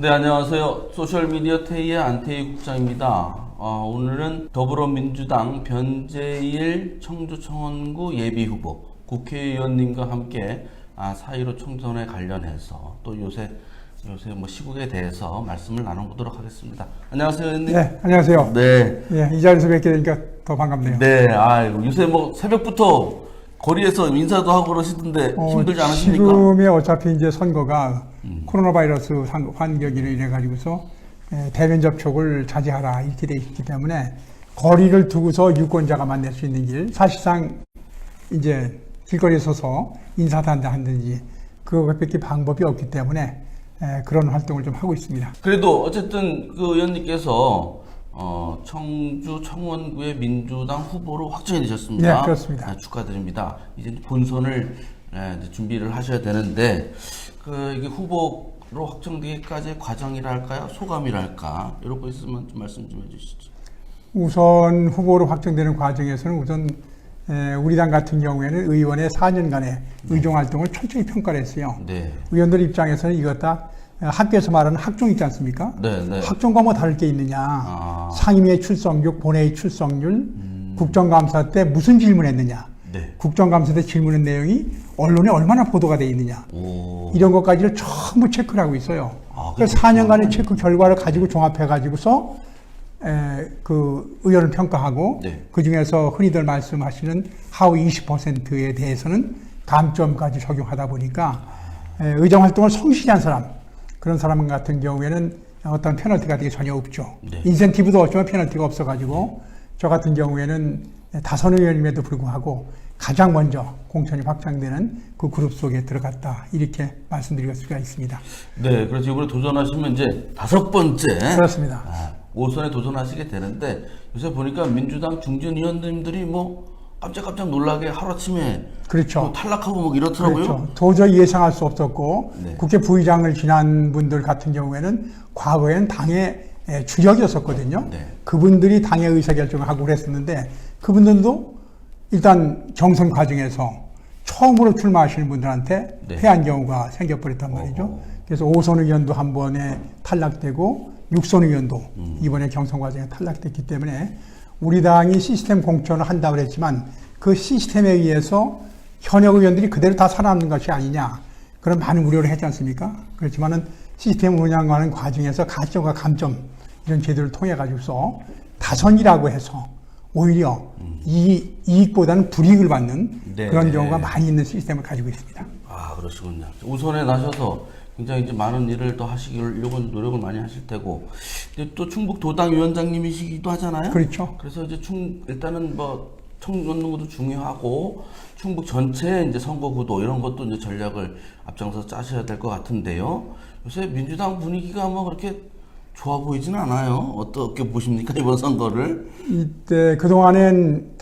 네, 안녕하세요. 소셜미디어 태희의 안태희 국장입니다. 오늘은 더불어민주당 변재일 청주청원구 예비후보 국회의원님과 함께 4.15 총선에 관련해서 또 요새 뭐 시국에 대해서 말씀을 나눠보도록 하겠습니다. 안녕하세요, 의원님. 네, 안녕하세요. 네. 예, 이 자리에서 뵙게 되니까 더 반갑네요. 네, 요새 뭐 새벽부터 거리에서 인사도 하고 그러시던데 힘들지 않으십니까? 지금의 어차피 이제 선거가 코로나 바이러스 환경으로 인해 가지고서 대면 접촉을 자제하라 이렇게 돼 있기 때문에 거리를 두고서 유권자가 만날 수 있는 길, 사실상 이제 길거리에 서서 인사도 한다든지 그것밖에 방법이 없기 때문에 그런 활동을 좀 하고 있습니다. 그래도 어쨌든 그 의원님께서 청주 청원구의 민주당 후보로 확정이 되셨습니다. 네, 그렇습니다. 축하드립니다. 이제 본선을 이제 준비를 하셔야 되는데 이게 후보로 확정되기까지의 과정이랄까요, 소감이랄까 이런 거 있으면 좀 말씀 좀 해주시죠. 우선 후보로 확정되는 과정에서는 우선 우리 당 같은 경우에는 의원의 4년간의 의정 활동을 철저히 평가를 했어요. 네. 의원들 입장에서는 이것 다 학교에서 말하는 학종 있지 않습니까? 네, 네. 학종과 뭐 다를 게 있느냐. 상임위의 출석률, 본회의 출석률, 국정감사 때 무슨 질문했느냐. 네. 국정감사 때 질문한 내용이 언론에 얼마나 보도가 돼 있느냐. 이런 것까지를 전부 체크를 하고 있어요. 그래서 4년간의 체크 결과를 가지고 종합해 가지고서 그 의원을 평가하고 네. 그 중에서 흔히들 말씀하시는 하위 20%에 대해서는 감점까지 적용하다 보니까 의정 활동을 성실히 한 사람, 그런 사람 같은 경우에는 어떤 페널티 같은 게 전혀 없죠. 네. 인센티브도 없지만 페널티가 없어가지고 저 같은 경우에는 다선 의원임에도 불구하고 가장 먼저 공천이 확정되는 그 그룹 속에 들어갔다, 이렇게 말씀드릴 수가 있습니다. 네, 그래서 이번에 도전하시면 이제 5번째 그렇습니다. 5선에 도전하시게 되는데 요새 보니까 민주당 중진 의원님들이 뭐 깜짝깜짝 놀라게 하루아침에 그렇죠. 뭐 탈락하고 뭐 이렇더라고요. 그렇죠. 도저히 예상할 수 없었고 네. 국회 부의장을 지난 분들 같은 경우에는 과거엔 당의 주력이었었거든요. 네. 그분들이 당의 의사결정을 하고 그랬었는데 그분들도 일단 경선 과정에서 처음으로 출마하시는 분들한테 네. 패한 경우가 생겨버렸단 말이죠. 그래서 5선 의원도 한 번에 탈락되고 6선 의원도 이번에 경선 과정에 탈락됐기 때문에 우리 당이 시스템 공천을 한다고 그랬지만 그 시스템에 의해서 현역 의원들이 그대로 다 살아남는 것이 아니냐, 그런 많은 우려를 했지 않습니까? 그렇지만은 시스템 운영하는 과정에서 가점과 감점 이런 제도를 통해 가지고서 다선이라고 해서 오히려 이익보다는 불이익을 받는 네. 그런 경우가 많이 있는 시스템을 가지고 있습니다. 그러시군요. 우선에 나셔서 굉장히 이제 많은 일을 더 하시려고 노력을 많이 하실 테고, 근데 또 충북 도당 위원장님이시기도 하잖아요. 그렇죠. 그래서 이제 일단은 뭐 청원구도 중요하고 충북 전체 이제 선거 구도 이런 것도 이제 전략을 앞장서 짜셔야 될 것 같은데요. 요새 민주당 분위기가 뭐 그렇게 좋아 보이진 않아요. 어떻게 보십니까, 이번 선거를? 이때 그동안엔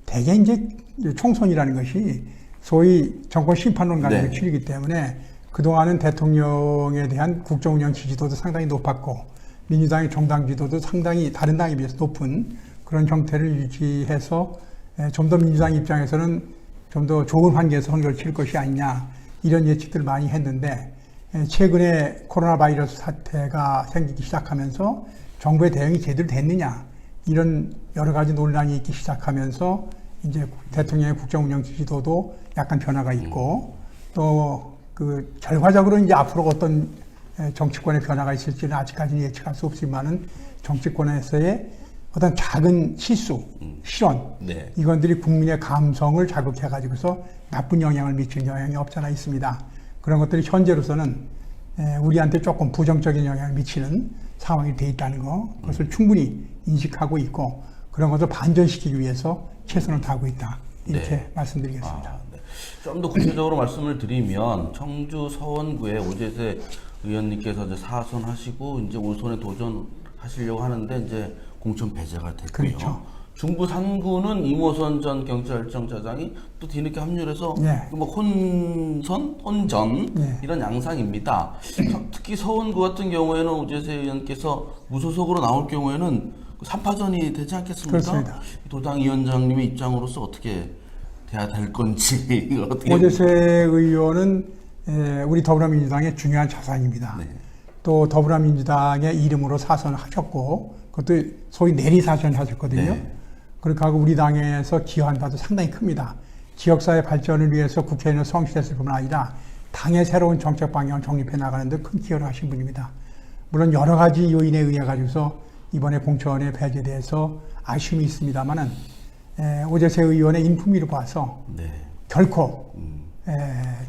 대개 이제 총선이라는 것이 소위 정권 심판론 가지고 네. 치르기 때문에 그동안은 대통령에 대한 국정운영 지지도도 상당히 높았고 민주당의 정당 지지도도 상당히 다른 당에 비해서 높은 그런 형태를 유지해서 좀 더 민주당 입장에서는 좀 더 좋은 환경에서 선거를 치를 것이 아니냐, 이런 예측들을 많이 했는데 최근에 코로나 바이러스 사태가 생기기 시작하면서 정부의 대응이 제대로 됐느냐, 이런 여러 가지 논란이 있기 시작하면서 이제 대통령의 국정운영 지지도도 약간 변화가 있고 또 그 결과적으로 이제 앞으로 어떤 정치권의 변화가 있을지는 아직까지는 예측할 수 없지만은 정치권에서의 어떤 작은 실수, 실언, 네. 이건들이 국민의 감성을 자극해 가지고서 나쁜 영향을 미치는 영향이 없잖아 있습니다. 그런 것들이 현재로서는 우리한테 조금 부정적인 영향을 미치는 상황이 돼 있다는 거, 그것을 충분히 인식하고 있고 그런 것을 반전시키기 위해서 최선을 다하고 있다, 이렇게 네. 말씀드리겠습니다. 네. 좀 더 구체적으로 말씀을 드리면 청주 서원구에 오재세 의원님께서 이제 4선 하시고 이제 5선에 도전하시려고 하는데 이제 공천 배제가 됐고요. 그렇죠. 중부 3구는 이모선 전 경찰청장이 또 뒤늦게 합류해서 네. 뭐 혼전 네. 이런 양상입니다. 특히 서원구 같은 경우에는 오재세 의원께서 무소속으로 나올 경우에는 3파전이 되지 않겠습니까? 그렇습니다. 도당 위원장님의 입장으로서 어떻게 돼야 될 건지 어떻게 오재세 의원은 우리 더불어민주당의 중요한 자산입니다. 네. 또 더불어민주당의 이름으로 사선을 하셨고 그것도 소위 내리사선 하셨거든요. 네. 그렇게 하고 우리 당에서 기여한 바도 상당히 큽니다. 지역사회 발전을 위해서 국회의원을 성실했을 뿐만 아니라 당의 새로운 정책 방향을 정립해 나가는 데 큰 기여를 하신 분입니다. 물론 여러 가지 요인에 의해 가지고서 이번에 공천에 배제돼서 아쉬움이 있습니다만은 오재세 의원의 인품위를 봐서 네. 결코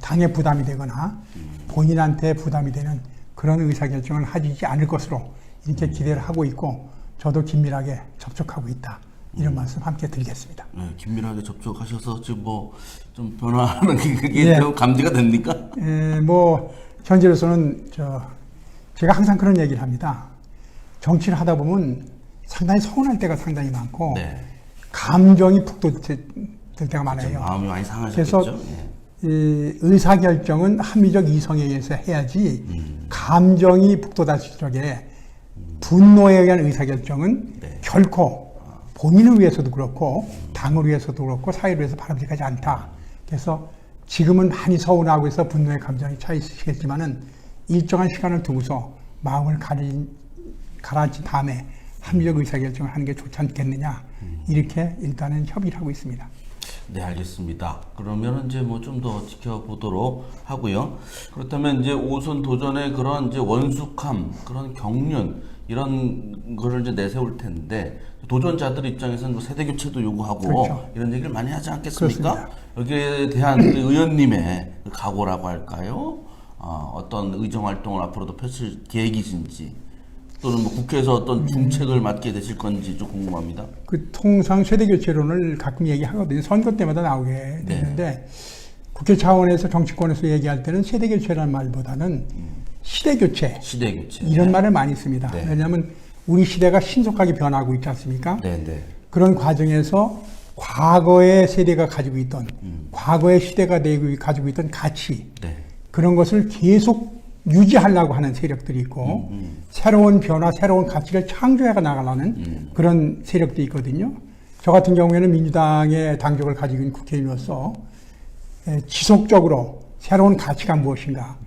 당에 부담이 되거나 본인한테 부담이 되는 그런 의사결정을 하지 않을 것으로 이렇게 기대를 하고 있고 저도 긴밀하게 접촉하고 있다. 이런 말씀 함께 드리겠습니다. 네, 긴밀하게 접촉하셔서 지금 뭐 좀 변화하는 게 그게 예. 좀 감지가 됩니까? 뭐 현재로서는 제가 항상 그런 얘기를 합니다. 정치를 하다 보면 상당히 서운할 때가 상당히 많고 네. 감정이 푹 들 때가 많아요. 마음이 많이 상하셨겠죠. 그래서 이 의사결정은 합리적 이성에 의해서 해야지 감정이 북돋았을 적에 분노에 의한 의사결정은 네. 결코 본인을 위해서도 그렇고 당을 위해서도 그렇고 사회를 위해서 바람직하지 않다. 그래서 지금은 많이 서운하고 해서 분노의 감정이 차 있으시겠지만은 일정한 시간을 두고서 마음을 가라앉힌 다음에 합리적 의사결정을 하는 게 좋지 않겠느냐. 이렇게 일단은 협의를 하고 있습니다. 네, 알겠습니다. 그러면 이제 뭐 좀 더 지켜보도록 하고요. 그렇다면 이제 오선 도전의 그런 이제 원숙함, 그런 경륜, 이런 거를 이제 내세울 텐데, 도전자들 입장에서는 뭐 세대 교체도 요구하고, 그렇죠. 이런 얘기를 많이 하지 않겠습니까? 그렇습니다. 여기에 대한 우리 의원님의 그 각오라고 할까요? 어떤 의정 활동을 앞으로도 펼칠 계획이신지, 또는 뭐 국회에서 어떤 중책을 맡게 되실 건지 좀 궁금합니다. 통상 세대교체론을 가끔 얘기하거든요. 선거 때마다 나오게 되는데 국회 차원에서 정치권에서 얘기할 때는 세대교체라는 말보다는 시대교체 시대교체. 이런 말을 많이 씁니다. 네. 왜냐하면 우리 시대가 신속하게 변하고 있지 않습니까? 네, 네. 그런 과정에서 과거의 세대가 가지고 있던 과거의 시대가 가지고 있던 가치 네. 그런 것을 계속 유지하려고 하는 세력들이 있고 새로운 변화, 새로운 가치를 창조해 나가려는 그런 세력도 있거든요. 저 같은 경우에는 민주당의 당적을 가지고 있는 국회의원으로서 지속적으로 새로운 가치가 무엇인가.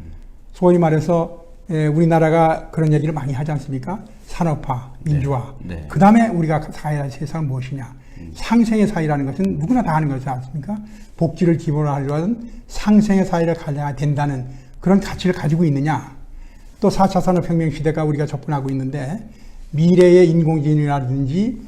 소위 말해서 우리나라가 그런 얘기를 많이 하지 않습니까? 산업화, 민주화. 네. 네. 그 다음에 우리가 사회의 세상은 무엇이냐. 상생의 사회라는 것은 누구나 다 하는 것이지 않습니까? 복지를 기본으로 하려는 상생의 사회를 가져야 된다는 그런 가치를 가지고 있느냐. 또 4차 산업혁명 시대가 우리가 접근하고 있는데 미래의 인공지능이라든지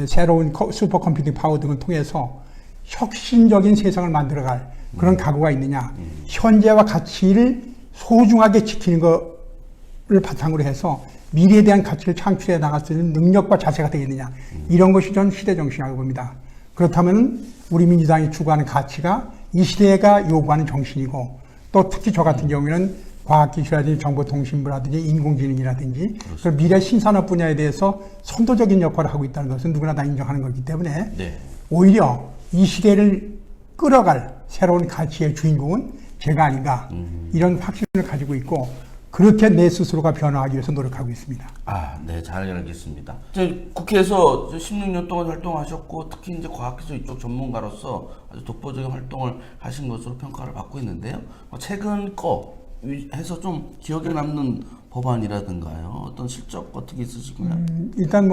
새로운 슈퍼컴퓨팅 파워 등을 통해서 혁신적인 세상을 만들어갈 그런 각오가 있느냐. 현재와 가치를 소중하게 지키는 것을 바탕으로 해서 미래에 대한 가치를 창출해 나갈 수 있는 능력과 자세가 되겠느냐. 이런 것이 전 시대 정신이라고 봅니다. 그렇다면 우리 민주당이 추구하는 가치가 이 시대가 요구하는 정신이고 또 특히 저 같은 경우에는 과학기술이라든지 정보통신부라든지 인공지능이라든지 그 미래 신산업 분야에 대해서 선도적인 역할을 하고 있다는 것은 누구나 다 인정하는 거기 때문에 네. 오히려 이 시대를 끌어갈 새로운 가치의 주인공은 제가 아닌가 이런 확신을 가지고 있고 그렇게 내 스스로가 변화하기 위해서 노력하고 있습니다. 네, 잘 알겠습니다. 이제 국회에서 16년 동안 활동하셨고 특히 이제 과학기술 이쪽 전문가로서 아주 독보적인 활동을 하신 것으로 평가를 받고 있는데요. 최근 거 해서 좀 기억에 남는 법안이라든가요. 어떤 실적 어떻게 있으시나요? 일단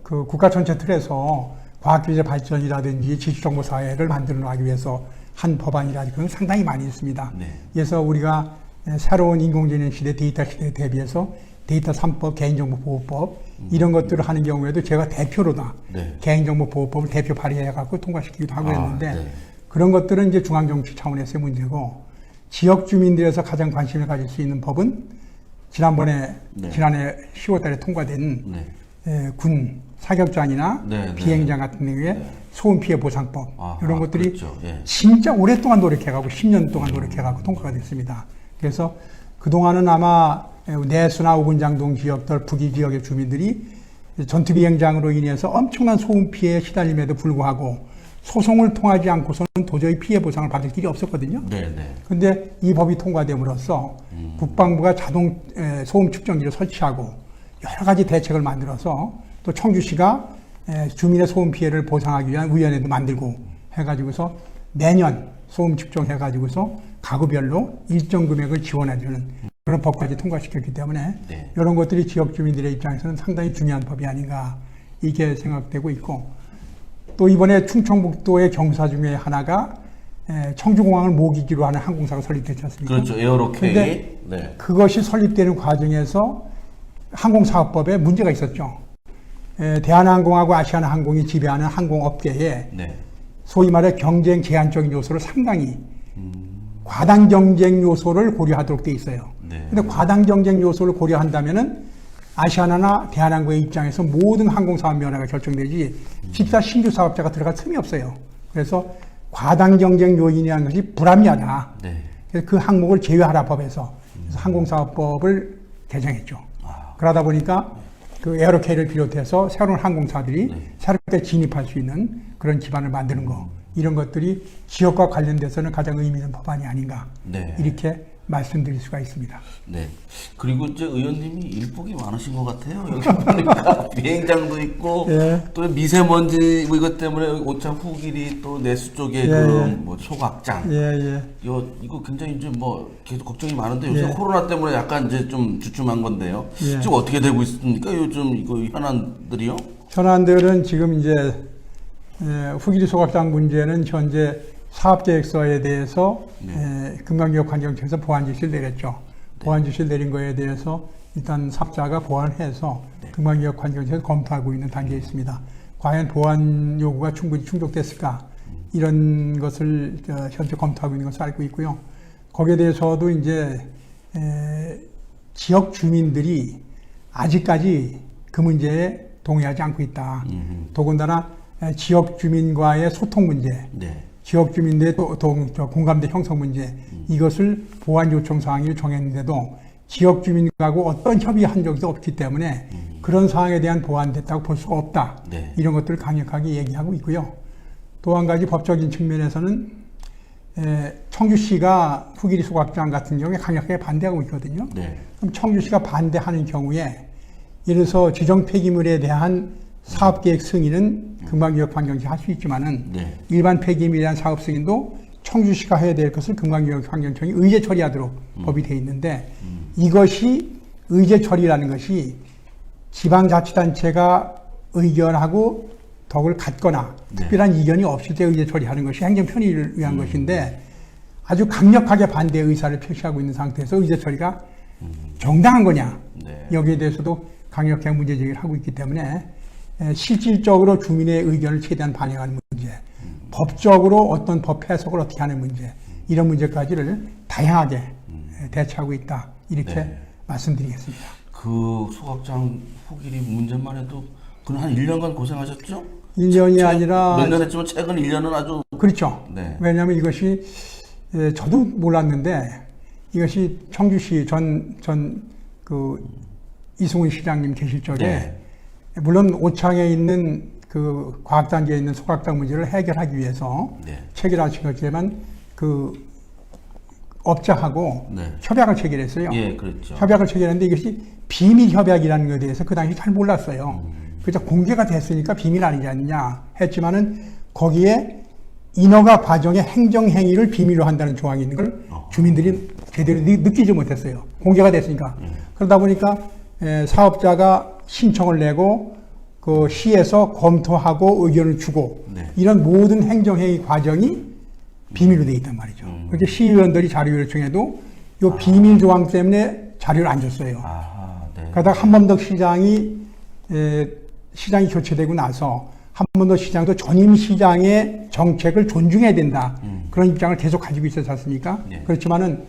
그 국가 전체 틀에서 과학기술 발전이라든지 지식정보사회를 만들어 나가기 위해서 한 법안이라든지 그건 상당히 많이 있습니다. 네. 그래서 우리가 새로운 인공지능 시대, 데이터 시대에 대비해서 데이터 3법, 개인정보보호법 이런 것들을 하는 경우에도 제가 대표로다 네. 개인정보보호법을 대표 발의해갖고 통과시키기도 하고 했는데 네. 그런 것들은 이제 중앙정치 차원에서의 문제고 지역 주민들에서 가장 관심을 가질 수 있는 법은 지난해 10월달에 통과된 네. 군 사격장이나 네, 비행장 같은 경우에 소음 피해 보상법 이런 것들이 그렇죠. 예. 진짜 오랫동안 노력해가고 10년 동안 노력해가고 통과가 됐습니다. 그래서 그동안은 아마 내수나 오군장동 지역들 북이 지역의 주민들이 전투 비행장으로 인해서 엄청난 소음 피해에 시달림에도 불구하고 소송을 통하지 않고서는 도저히 피해 보상을 받을 길이 없었거든요. 그런데 이 법이 통과됨으로써 국방부가 자동 소음 측정기를 설치하고 여러 가지 대책을 만들어서 또 청주시가 주민의 소음 피해를 보상하기 위한 위원회도 만들고 해가지고서 매년 소음 측정해가지고서 가구별로 일정 금액을 지원해주는 그런 법까지 통과시켰기 때문에 네. 이런 것들이 지역 주민들의 입장에서는 상당히 중요한 법이 아닌가 이게 생각되고 있고 또 이번에 충청북도의 경사 중에 하나가 청주공항을 모기지로 하는 항공사가 설립됐지 않습니까? 그렇죠. 에어로케이. 근데 네. 그것이 설립되는 과정에서 항공사업법에 문제가 있었죠. 대한항공하고 아시아나항공이 지배하는 항공업계에 네. 소위 말해 경쟁 제한적인 요소를 상당히 과당 경쟁 요소를 고려하도록 돼 있어요. 네. 근데 과당 경쟁 요소를 고려한다면은 아시아나나 대한항공의 입장에서 모든 항공사업 면허가 결정되지 집사 신규 사업자가 들어갈 틈이 없어요. 그래서 과당 경쟁 요인이라는 것이 불합리하다. 네. 그래서 그 항목을 제외하라 법에서 그래서 항공사업법을 개정했죠. 그러다 보니까 그 에어로케이를 비롯해서 새로운 항공사들이 새롭게 진입할 수 있는 그런 기반을 만드는 거 이런 것들이 지역과 관련돼서는 가장 의미 있는 법안이 아닌가 네. 이렇게 말씀드릴 수가 있습니다. 네. 그리고 이제 의원님이 일복이 많으신 것 같아요. 여기 보니까 비행장도 있고 예. 또 미세먼지 뭐 이것 때문에 오차 후길이 또 내수 쪽에 예, 그 뭐 소각장. 예. 이거 굉장히 이제 뭐 계속 걱정이 많은데 요새 예. 코로나 때문에 약간 이제 좀 주춤한 건데요. 예. 지금 어떻게 되고 있습니까? 요즘 이거 현안들이요? 현안들은 지금 이제 후기리 소각장 문제는 현재 사업계획서에 대해서 금강기업환경청에서 보완 지시를 내렸죠. 보완 지시를 내린 거에 대해서 일단 삽자가 보완해서 금강기업환경청에서 검토하고 있는 단계에 있습니다. 과연 보완 요구가 충분히 충족됐을까? 이런 것을 현재 검토하고 있는 것을 알고 있고요. 거기에 대해서도 이제 지역 주민들이 아직까지 그 문제에 동의하지 않고 있다. 더군다나 지역 주민과의 소통 문제, 네. 지역 주민들의 공감대 형성 문제, 이것을 보완 요청 사항을 정했는데도 지역 주민하고 어떤 협의한 적도 없기 때문에 그런 사항에 대한 보완됐다고 볼 수가 없다. 네. 이런 것들을 강력하게 얘기하고 있고요. 또 한 가지 법적인 측면에서는 청주시가 후기리 소각장 같은 경우에 강력하게 반대하고 있거든요. 네. 그럼 청주시가 반대하는 경우에 예를 들어서 지정 폐기물에 대한 사업계획 승인은 금강기업환경청이 할 수 있지만은 네. 일반 폐기물에 대한 사업 승인도 청주시가 해야 될 것을 금강기업환경청이 의제 처리하도록 법이 되어 있는데 이것이 의제 처리라는 것이 지방자치단체가 의견하고 덕을 갖거나 특별한 이견이 없을 때 의제 처리하는 것이 행정 편의를 위한 것인데 아주 강력하게 반대 의사를 표시하고 있는 상태에서 의제 처리가 정당한 거냐 네. 여기에 대해서도 강력하게 문제 제기를 하고 있기 때문에 실질적으로 주민의 의견을 최대한 반영하는 문제, 법적으로 어떤 법 해석을 어떻게 하는 문제, 이런 문제까지를 다양하게 대처하고 있다. 이렇게 말씀드리겠습니다. 그 소각장 후길이 문제만 해도 그는 한 1년간 고생하셨죠? 1년이 아니라 몇 년 했지만 최근 1년은 아주 그렇죠. 네. 왜냐하면 이것이 저도 몰랐는데 이것이 청주시 그 이승훈 시장님 계실 적에 네. 물론 오창에 있는 그 과학단지에 있는 소각장 문제를 해결하기 위해서 네. 체결하시겠지만 그 업자하고 네. 협약을 체결했어요. 예, 그렇죠. 협약을 체결했는데 이것이 비밀 협약이라는 것에 대해서 그 당시 잘 몰랐어요. 그래서 공개가 됐으니까 비밀 아니지 않느냐 했지만은 거기에 인허가 과정의 행정행위를 비밀로 한다는 조항이 있는 걸 주민들이 제대로 느끼지 못했어요. 공개가 됐으니까. 그러다 보니까 사업자가 신청을 내고 그 시에서 검토하고 의견을 주고 네. 이런 모든 행정행위 과정이 비밀로 돼 있단 말이죠. 그렇게 시의원들이 자료 요청해도 이 비밀 조항 때문에 자료를 안 줬어요. 아하, 네. 그러다가 한범덕 시장이 시장이 교체되고 나서 한범덕 시장도 전임 시장의 정책을 존중해야 된다. 그런 입장을 계속 가지고 있었지 않습니까? 네. 그렇지만은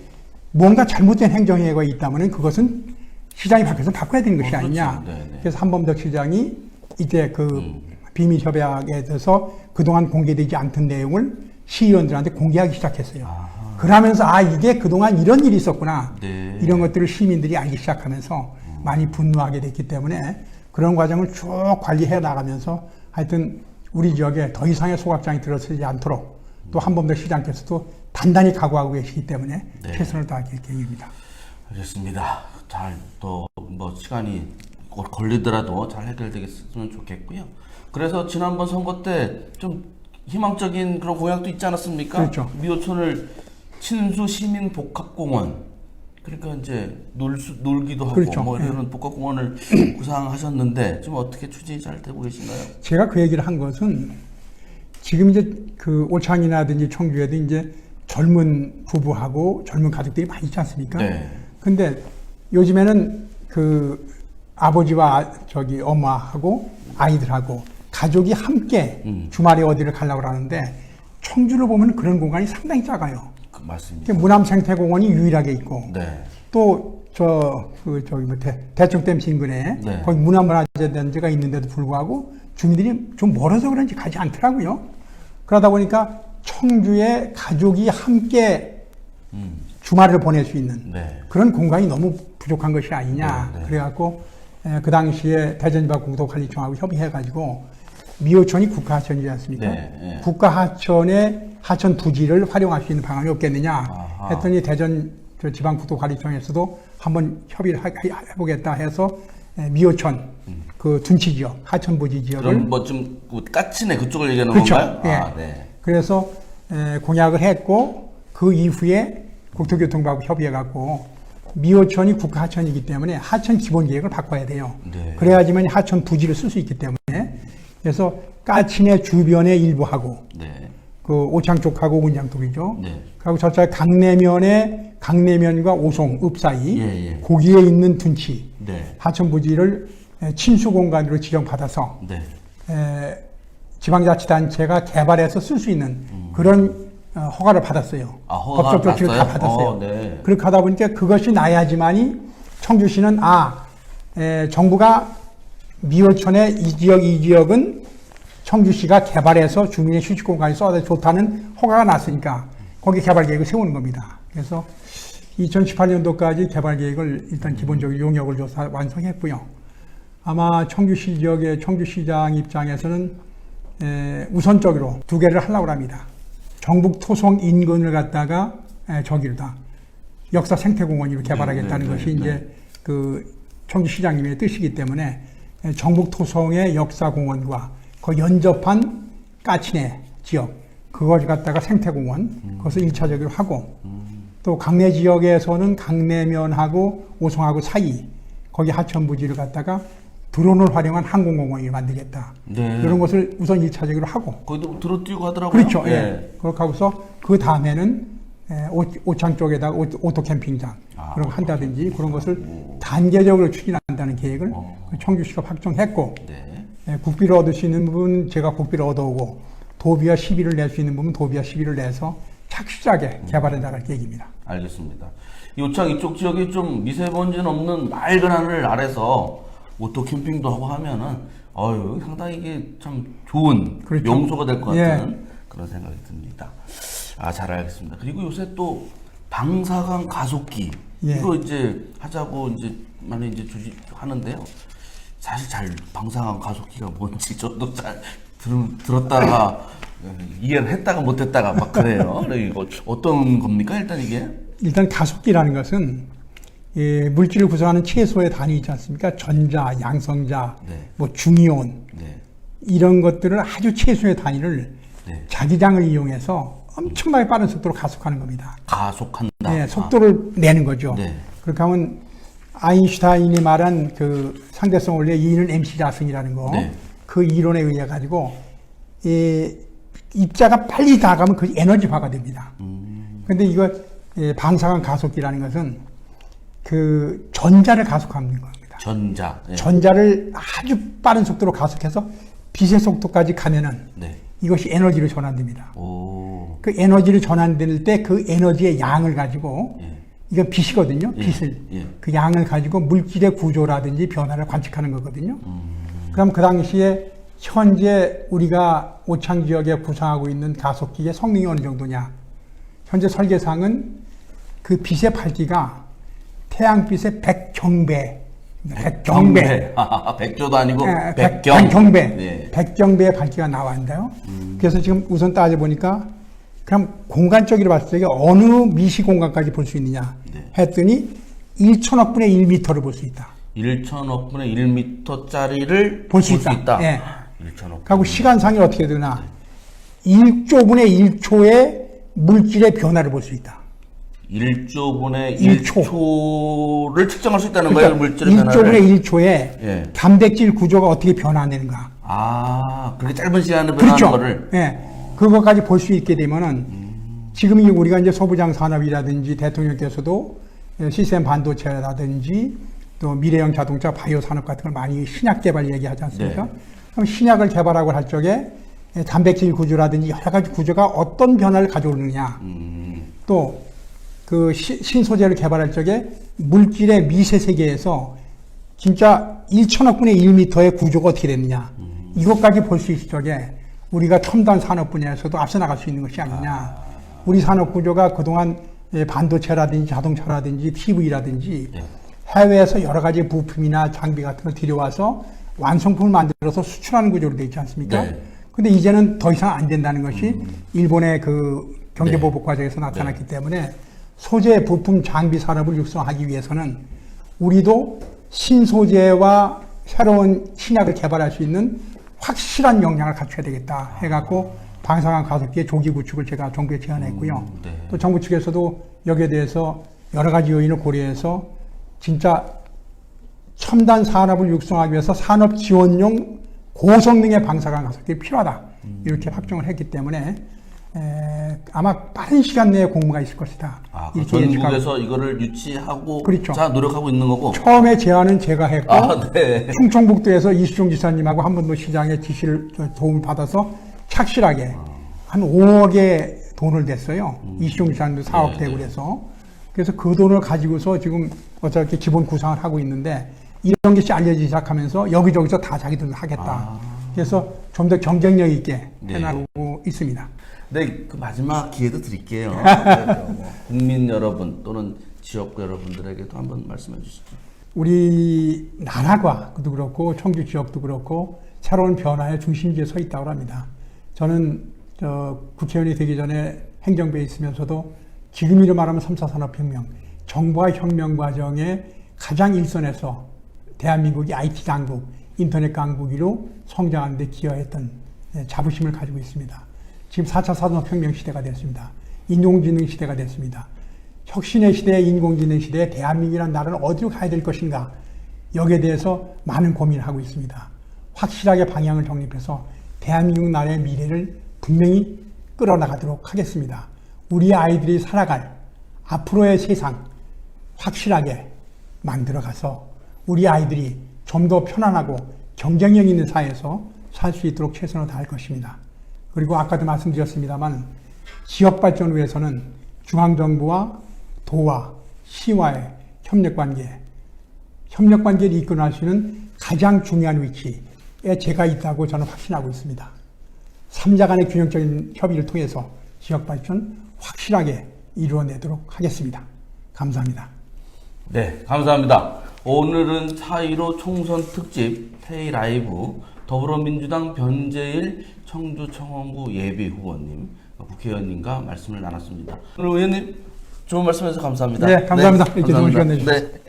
뭔가 잘못된 행정행위가 있다면 그것은 시장이 바뀌어서 바꿔야 되는 것이 아니냐. 그렇죠. 네, 네. 그래서 한범덕 시장이 이때 그 비밀 협약에 대해서 그동안 공개되지 않던 내용을 시의원들한테 공개하기 시작했어요. 아하. 그러면서 이게 그동안 이런 일이 있었구나. 네. 이런 것들을 시민들이 알기 시작하면서 많이 분노하게 됐기 때문에 그런 과정을 쭉 관리해 나가면서 하여튼 우리 지역에 더 이상의 소각장이 들어서지 않도록 또 한범덕 시장께서도 단단히 각오하고 계시기 때문에 네. 최선을 다하길 계획입니다. 알겠습니다. 잘 또 뭐 시간이 걸리더라도 잘 해결되겠으면 좋겠고요. 그래서 지난번 선거 때 좀 희망적인 그런 공약도 있지 않았습니까? 그렇죠. 미호촌을 친수 시민 복합공원 그러니까 이제 놀기도 하고 그렇죠. 뭐 이런 복합공원을 구상하셨는데 지금 어떻게 추진이 잘 되고 계신가요? 제가 그 얘기를 한 것은 지금 이제 그 오창이라든지 청주에도 이제 젊은 부부하고 젊은 가족들이 많이 있지 않습니까? 네. 근데 요즘에는 그 아버지와 저기 엄마하고 아이들하고 가족이 함께 주말에 어디를 가려고 하는데 청주를 보면 그런 공간이 상당히 작아요. 그 맞습니다. 문암생태공원이 유일하게 있고 네. 또 저기 뭐 대청댐 인근에 네. 거기 문화문화재단지가 있는데도 불구하고 주민들이 좀 멀어서 그런지 가지 않더라고요. 그러다 보니까 청주에 가족이 함께 주말을 보낼 수 있는 네. 그런 공간이 너무 부족한 것이 아니냐. 네, 네. 그래갖고 그 당시에 대전지방국토관리청하고 협의해가지고 미호천이 국가하천이지 않습니까? 네, 네. 국가하천의 하천 부지를 활용할 수 있는 방안이 없겠느냐 아하. 했더니 대전 지방국토관리청에서도 한번 협의를 해보겠다 해서 미호천 그 둔치 지역, 하천 부지 지역을 그럼 뭐좀 까치네 그쪽을 얘기하는 그렇죠. 건가요? 예. 아, 네. 그래서 공약을 했고 그 이후에 국토교통부하고 협의해갖고 미호천이 국가하천이기 때문에 하천 기본계획을 바꿔야 돼요. 네. 그래야지만 하천 부지를 쓸 수 있기 때문에 그래서 까치내 주변의 일부하고 네. 그 오창 쪽하고 운장 쪽이죠. 네. 그리고 저쪽 강내면과 오송, 읍 사이 예, 예. 거기에 있는 둔치 네. 하천 부지를 친수 공간으로 지정받아서 네. 지방자치단체가 개발해서 쓸 수 있는 그런 허가를 받았어요. 아, 허가 법적 조치를 다 났어요? 받았어요. 네. 그렇게 하다 보니까 그것이 나야지만이 청주시는 정부가 미호천의 이 지역은 청주시가 개발해서 주민의 휴식 공간이 쏘아서 좋다는 허가가 났으니까 거기 개발 계획을 세우는 겁니다. 그래서 2018년도까지 개발 계획을 일단 기본적으로 용역을 조사 완성했고요. 아마 청주시 지역의 청주시장 입장에서는 우선적으로 두 개를 하려고 합니다. 정북 토성 인근을 갖다가 저기로다 역사 생태공원으로 개발하겠다는 네, 것이 이제 그 청주시장님의 뜻이기 때문에 정북 토성의 역사공원과 그 연접한 까치내 지역 그걸 갖다가 생태공원 그것을 1차적으로 하고 또 강내 지역에서는 강내면하고 오송하고 사이 거기 하천부지를 갖다가 드론을 활용한 항공공원을 만들겠다. 네. 이런 것을 우선 1차적으로 하고 거기도 들어띄우고 하더라고요. 그렇죠. 예. 예. 그렇게 하고서 그 다음에는 오창 쪽에다가 오토 캠핑장 그런 거 한다든지 그런 것을 단계적으로 추진한다는 계획을 청주시가 확정했고 네. 국비를 얻을 수 있는 부분 제가 국비를 얻어오고 도비와 시비를 낼 수 있는 부분 도비와 시비를 내서 착실하게 개발해 나갈 계획입니다. 알겠습니다. 이 오창 이쪽 지역이 좀 미세먼지는 없는 맑은 하늘 아래서 오토 캠핑도 하고 하면은 상당히 이게 참 좋은 그렇죠. 명소가 될 것 같은 예. 그런 생각이 듭니다. 잘 알겠습니다. 그리고 요새 또 방사강 가속기 예. 이거 이제 하자고 이제 많이 이제 하는데요. 사실 잘 방사강 가속기가 뭔지 저도 잘 들었다가 이해를 했다가 못했다가 막 그래요. 이거 어떤 겁니까? 일단 가속기라는 것은 물질을 구성하는 최소의 단위 있지 않습니까? 전자, 양성자, 네. 뭐 중이온 네. 이런 것들을 아주 최소의 단위를 네. 자기장을 이용해서 엄청나게 빠른 속도로 가속하는 겁니다. 가속한다. 네, 속도를 내는 거죠. 네. 그렇게 하면 아인슈타인이 말한 그 상대성 원리의 E는 MC 자승이라는 거, 네. 그 이론에 의해 가지고 입자가 빨리 다가가면 그 에너지화가 됩니다. 그런데 이거 방사강 가속기라는 것은 그 전자를 가속하는 겁니다. 전자. 네. 전자를 아주 빠른 속도로 가속해서 빛의 속도까지 가면은 네. 이것이 에너지로 전환됩니다. 오. 그 에너지를 전환될 때 그 에너지의 양을 가지고 예. 이건 빛이거든요. 예. 빛을 예. 그 양을 가지고 물질의 구조라든지 변화를 관측하는 거거든요. 그럼 그 당시에 현재 우리가 오창 지역에 구성하고 있는 가속기의 성능이 어느 정도냐? 현재 설계상은 그 빛의 밝기가 태양빛의 100경배, 100경배, 백조도 아니고 예, 백경. 백경배, 네. 100경배의 밝기가 나왔는데요. 그래서 지금 우선 따져보니까 그럼 공간적으로 봤을 때 어느 미시 공간까지 볼 수 있느냐 네. 했더니 1천억 분의 1m를 볼 수 있다. 1천억 분의 1m짜리를 볼 수 있다. 예. 1천억. 그리고 시간상이 어떻게 되나 1조 분의 1초의 물질의 변화를 볼 수 있다. 1조분의 1초. 1초를 측정할 수 있다는 거예요, 물질의 변화를. 1조분의 1초에 예. 단백질 구조가 어떻게 변화되는가. 아, 그렇게 짧은 시간에 변하는 그렇죠. 거를. 예. 그것까지 볼 수 있게 되면은 지금 우리가 이제 소부장 산업이라든지 대통령께서도 시스템 반도체라든지 또 미래형 자동차 바이오 산업 같은 걸 많이 신약 개발 얘기하지 않습니까? 네. 그럼 신약을 개발하고 할 적에 단백질 구조라든지 여러 가지 구조가 어떤 변화를 가져오느냐. 또 그 신소재를 개발할 적에 물질의 미세 세계에서 진짜 1천억 분의 1m의 구조가 어떻게 됐느냐. 이것까지 볼 수 있을 적에 우리가 첨단 산업 분야에서도 앞서 나갈 수 있는 것이 아니냐. 우리 산업 구조가 그동안 반도체라든지 자동차라든지 TV라든지 해외에서 여러 가지 부품이나 장비 같은 걸 들여와서 완성품을 만들어서 수출하는 구조로 되어 있지 않습니까? 네. 근데 이제는 더 이상 안 된다는 것이 일본의 그 경제보복 과정에서 나타났기 때문에 소재, 부품, 장비 산업을 육성하기 위해서는 우리도 신소재와 새로운 신약을 개발할 수 있는 확실한 역량을 갖춰야 되겠다 해갖고 방사능 가습기의 조기 구축을 제가 정부에 제안했고요. 네. 또 정부 측에서도 여기에 대해서 여러 가지 요인을 고려해서 진짜 첨단 산업을 육성하기 위해서 산업 지원용 고성능의 방사능 가습기 필요하다. 이렇게 확정을 했기 때문에 아마 빠른 시간 내에 공모가 있을 것이다. 아, 이렇게 전국에서 예측하고. 이거를 유치하고 그렇죠. 자 노력하고 있는 거고. 처음에 제안은 제가 했고 아, 네. 충청북도에서 이수종 지사님하고 한번도 시장의 지시를 도움을 받아서 착실하게 한 5억의 돈을 냈어요. 이수종 지사님도 사업되고 그래서 그래서 그 돈을 가지고서 지금 어떻게 기본 구상을 하고 있는데 이런 것이 알려지기 시작하면서 여기저기서 다 자기들은 하겠다. 그래서 좀 더 경쟁력 있게 해나가고 있습니다. 네, 그 마지막 기회도 드릴게요. 국민 여러분 또는 지역구 여러분들에게도 한번 말씀해 주시죠. 우리 나라도 그렇고 청주 지역도 그렇고 새로운 변화의 중심지에 서 있다고 합니다. 저는 국회의원이 되기 전에 행정부에 있으면서도 지금 이로 말하면 3.4 산업혁명, 정보화 혁명 과정의 가장 일선에서 대한민국이 IT 강국, 인터넷 강국으로 성장하는 데 기여했던 자부심을 가지고 있습니다. 지금 4차 산업혁명 시대가 됐습니다. 인공지능 시대가 됐습니다. 혁신의 시대에 인공지능 시대에 대한민국이라는 나라를 어디로 가야 될 것인가 여기에 대해서 많은 고민을 하고 있습니다. 확실하게 방향을 정립해서 대한민국 나라의 미래를 분명히 끌어나가도록 하겠습니다. 우리 아이들이 살아갈 앞으로의 세상 확실하게 만들어가서 우리 아이들이 좀 더 편안하고 경쟁력 있는 사회에서 살 수 있도록 최선을 다할 것입니다. 그리고 아까도 말씀드렸습니다만 지역 발전을 위해서는 중앙정부와 도와 시와의 협력관계를 이끌어낼 수 있는 가장 중요한 위치에 제가 있다고 저는 확신하고 있습니다. 3자 간의 균형적인 협의를 통해서 지역 발전 확실하게 이루어내도록 하겠습니다. 감사합니다. 네, 감사합니다. 오늘은 4.15 총선 특집 K라이브 더불어민주당 변재일 청주청원구 예비후보님, 국회의원님과 말씀을 나눴습니다. 오늘 의원님 좋은 말씀해서 감사합니다. 네, 감사합니다. 이렇게 좋은 감사합니다. 시간 내주셔서. 네.